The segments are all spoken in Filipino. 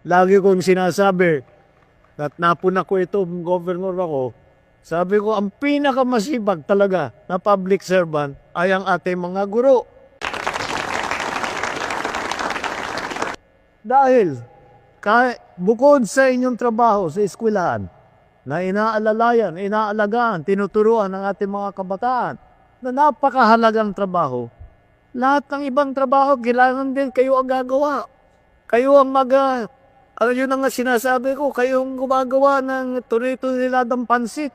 lagi kong sinasabi, at napuna ko ito, governor ako, sabi ko, ang pinakamasibag talaga na public servant ay ang ating mga guro. Dahil, bukod sa inyong trabaho sa eskwelahan, na inaalalayan, inaalagaan, tinuturuan ng ating mga kabataan, na napakahalagang trabaho, lahat ng ibang trabaho, kailangan din kayo ang gagawa. Kayo ang yun ang sinasabi ko, kayong gumagawa ng tunay-tuniladang pansit.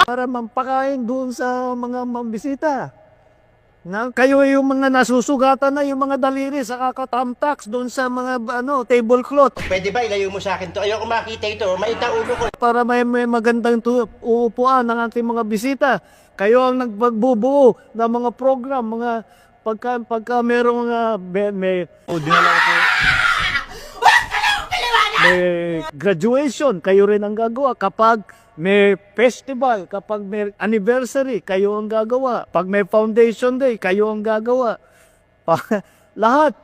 Para mampakain doon sa mga mambisita. Kayo yung mga nasusugatan na yung mga daliri sa kakatamtax doon sa mga tablecloth. Pwede ba ilayo mo sa akin to? Ayoko makita ito. Maita ulo ko. Para may magandang uupuan ng ating mga bisita. Kayo ang nagbubuo ng mga program, mga pagka merong may graduation, kayo rin ang gagawa. Kapag may festival, kapag may anniversary, kayo ang gagawa. Pag may foundation day, kayo ang gagawa. Lahat.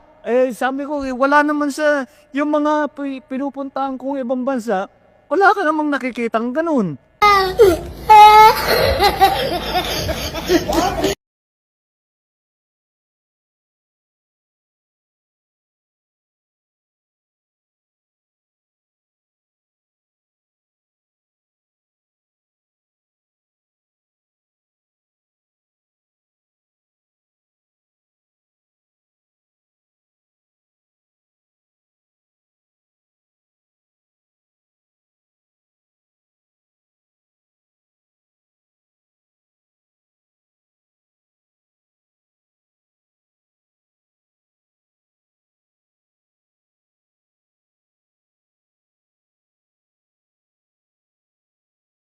Sabi ko, wala naman sa yung mga pinupuntahan kong ibang bansa, wala ka namang nakikitang ganun.